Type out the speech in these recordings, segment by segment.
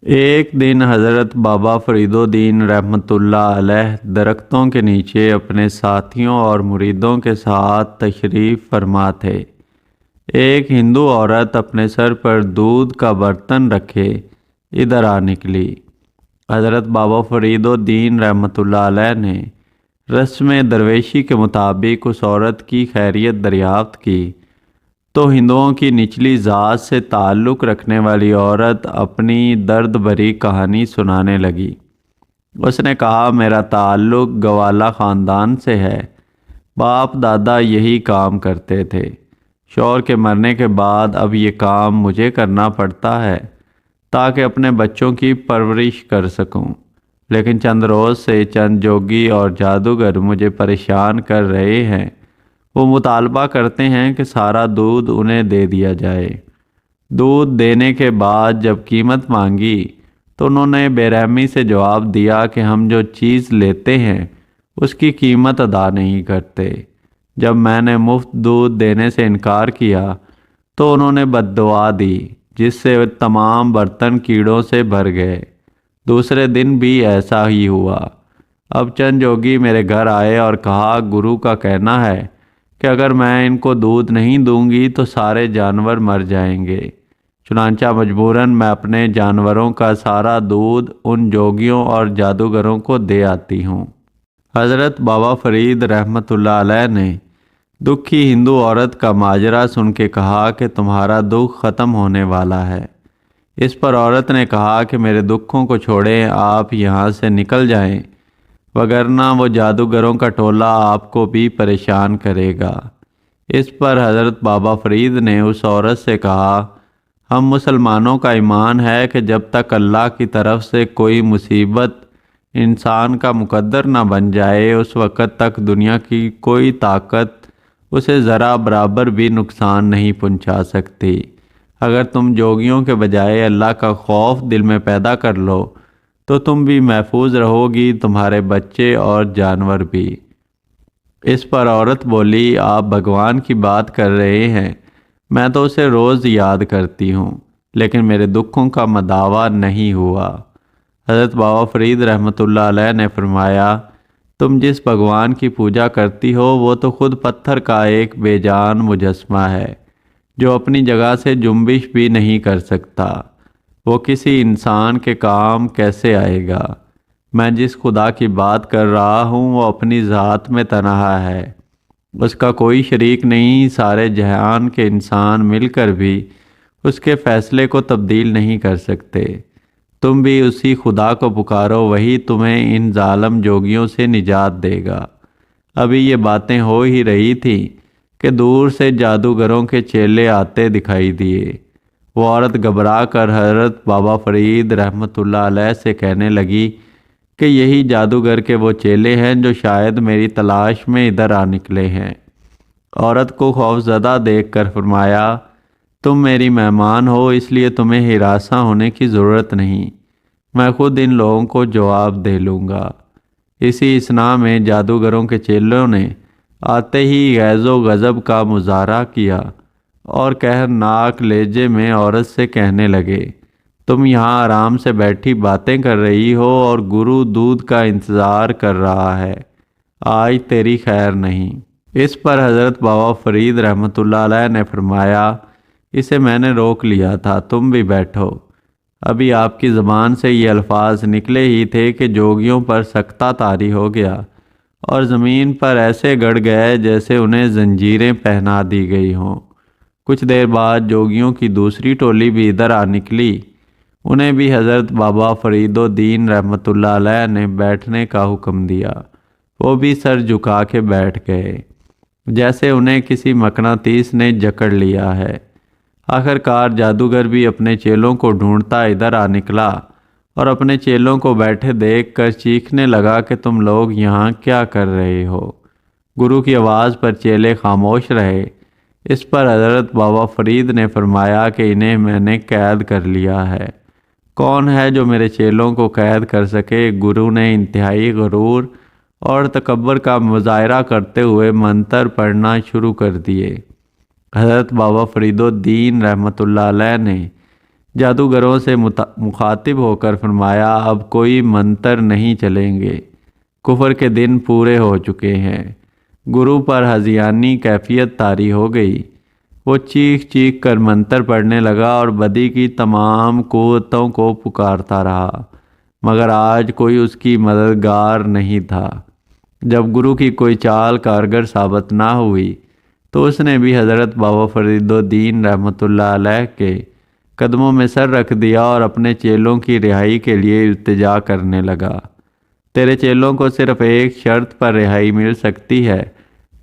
ایک دن حضرت بابا فرید الدین رحمۃ اللہ علیہ درختوں کے نیچے اپنے ساتھیوں اور مریدوں کے ساتھ تشریف فرما تھے۔ ایک ہندو عورت اپنے سر پر دودھ کا برتن رکھے ادھر آ نکلی۔ حضرت بابا فرید الدین رحمۃ اللہ علیہ نے رسم درویشی کے مطابق اس عورت کی خیریت دریافت کی تو ہندوؤں کی نچلی ذات سے تعلق رکھنے والی عورت اپنی درد بھری کہانی سنانے لگی۔ اس نے کہا، میرا تعلق گوالا خاندان سے ہے۔ باپ دادا یہی کام کرتے تھے۔ شوہر کے مرنے کے بعد اب یہ کام مجھے کرنا پڑتا ہے تاکہ اپنے بچوں کی پرورش کر سکوں، لیکن چند روز سے چند جوگی اور جادوگر مجھے پریشان کر رہے ہیں۔ وہ مطالبہ کرتے ہیں کہ سارا دودھ انہیں دے دیا جائے۔ دودھ دینے کے بعد جب قیمت مانگی تو انہوں نے بے رحمی سے جواب دیا کہ ہم جو چیز لیتے ہیں اس کی قیمت ادا نہیں کرتے۔ جب میں نے مفت دودھ دینے سے انکار کیا تو انہوں نے بد دعا دی، جس سے تمام برتن کیڑوں سے بھر گئے۔ دوسرے دن بھی ایسا ہی ہوا۔ اب چند جوگی میرے گھر آئے اور کہا، گرو کا کہنا ہے کہ اگر میں ان کو دودھ نہیں دوں گی تو سارے جانور مر جائیں گے۔ چنانچہ مجبوراً میں اپنے جانوروں کا سارا دودھ ان جوگیوں اور جادوگروں کو دے آتی ہوں۔ حضرت بابا فرید رحمۃ اللہ علیہ نے دکھی ہندو عورت کا ماجرا سن کے کہا کہ تمہارا دکھ ختم ہونے والا ہے۔ اس پر عورت نے کہا کہ میرے دکھوں کو چھوڑیں، آپ یہاں سے نکل جائیں، وگرنہ وہ جادوگروں کا ٹولہ آپ کو بھی پریشان کرے گا۔ اس پر حضرت بابا فرید نے اس عورت سے کہا، ہم مسلمانوں کا ایمان ہے کہ جب تک اللہ کی طرف سے کوئی مصیبت انسان کا مقدر نہ بن جائے، اس وقت تک دنیا کی کوئی طاقت اسے ذرا برابر بھی نقصان نہیں پہنچا سکتی۔ اگر تم جوگیوں کے بجائے اللہ کا خوف دل میں پیدا کر لو تو تم بھی محفوظ رہو گی، تمہارے بچے اور جانور بھی۔ اس پر عورت بولی، آپ بھگوان کی بات کر رہے ہیں، میں تو اسے روز یاد کرتی ہوں، لیکن میرے دکھوں کا مداوع نہیں ہوا۔ حضرت بابا فرید رحمۃ اللہ علیہ نے فرمایا، تم جس بھگوان کی پوجا کرتی ہو وہ تو خود پتھر کا ایک بے جان مجسمہ ہے جو اپنی جگہ سے جنبش بھی نہیں کر سکتا۔ وہ کسی انسان کے کام کیسے آئے گا؟ میں جس خدا کی بات کر رہا ہوں وہ اپنی ذات میں تنہا ہے، اس کا کوئی شریک نہیں۔ سارے جہان کے انسان مل کر بھی اس کے فیصلے کو تبدیل نہیں کر سکتے۔ تم بھی اسی خدا کو پکارو، وہی تمہیں ان ظالم جوگیوں سے نجات دے گا۔ ابھی یہ باتیں ہو ہی رہی تھیں کہ دور سے جادوگروں کے چیلے آتے دکھائی دیے۔ وہ عورت گھبرا کر حضرت بابا فرید رحمۃ اللہ علیہ سے کہنے لگی کہ یہی جادوگر کے وہ چیلے ہیں جو شاید میری تلاش میں ادھر آ نکلے ہیں۔ عورت کو خوفزدہ دیکھ کر فرمایا، تم میری مہمان ہو، اس لیے تمہیں ہراساں ہونے کی ضرورت نہیں، میں خود ان لوگوں کو جواب دے لوں گا۔ اسی اثناء میں جادوگروں کے چیلوں نے آتے ہی غیظ و غضب کا مظاہرہ کیا اور قہرناک لہجے میں عورت سے کہنے لگے، تم یہاں آرام سے بیٹھی باتیں کر رہی ہو اور گرو دودھ کا انتظار کر رہا ہے، آج تیری خیر نہیں۔ اس پر حضرت بابا فرید رحمۃ اللہ علیہ نے فرمایا، اسے میں نے روک لیا تھا، تم بھی بیٹھو۔ ابھی آپ کی زبان سے یہ الفاظ نکلے ہی تھے کہ جوگیوں پر سکتہ طاری ہو گیا اور زمین پر ایسے گڑ گئے جیسے انہیں زنجیریں پہنا دی گئی ہوں۔ کچھ دیر بعد جوگیوں کی دوسری ٹولی بھی ادھر آ نکلی۔ انہیں بھی حضرت بابا فرید الدین رحمۃ اللہ علیہ نے بیٹھنے کا حکم دیا۔ وہ بھی سر جھکا کے بیٹھ گئے، جیسے انہیں کسی مقناطیس نے جکڑ لیا ہے۔ آخرکار جادوگر بھی اپنے چیلوں کو ڈھونڈتا ادھر آ نکلا اور اپنے چیلوں کو بیٹھے دیکھ کر چیخنے لگا کہ تم لوگ یہاں کیا کر رہے ہو؟ گرو کی آواز پر چیلے خاموش رہے۔ اس پر حضرت بابا فرید نے فرمایا کہ انہیں میں نے قید کر لیا ہے۔ کون ہے جو میرے چیلوں کو قید کر سکے؟ گرو نے انتہائی غرور اور تکبر کا مظاہرہ کرتے ہوئے منتر پڑھنا شروع کر دیے۔ حضرت بابا فرید الدین رحمۃ اللہ علیہ نے جادوگروں سے مخاطب ہو کر فرمایا، اب کوئی منتر نہیں چلیں گے، کفر کے دن پورے ہو چکے ہیں۔ گرو پر ہذیانی کیفیت طاری ہو گئی۔ وہ چیخ چیخ کر منتر پڑھنے لگا اور بدی کی تمام قوتوں کو پکارتا رہا، مگر آج کوئی اس کی مددگار نہیں تھا۔ جب گرو کی کوئی چال کارگر ثابت نہ ہوئی تو اس نے بھی حضرت بابا فرید الدین رحمۃ اللہ علیہ کے قدموں میں سر رکھ دیا اور اپنے چیلوں کی رہائی کے لیے التجا کرنے لگا۔ تیرے چیلوں کو صرف ایک شرط پر رہائی مل سکتی ہے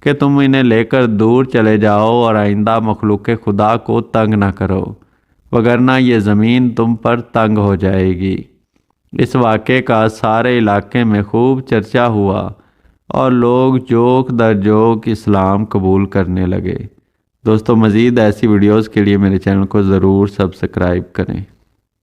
کہ تم انہیں لے کر دور چلے جاؤ اور آئندہ مخلوق خدا کو تنگ نہ کرو، وگرنہ یہ زمین تم پر تنگ ہو جائے گی۔ اس واقعے کا سارے علاقے میں خوب چرچا ہوا اور لوگ جوک در جوک اسلام قبول کرنے لگے۔ دوستو، مزید ایسی ویڈیوز کے لیے میرے چینل کو ضرور سبسکرائب کریں۔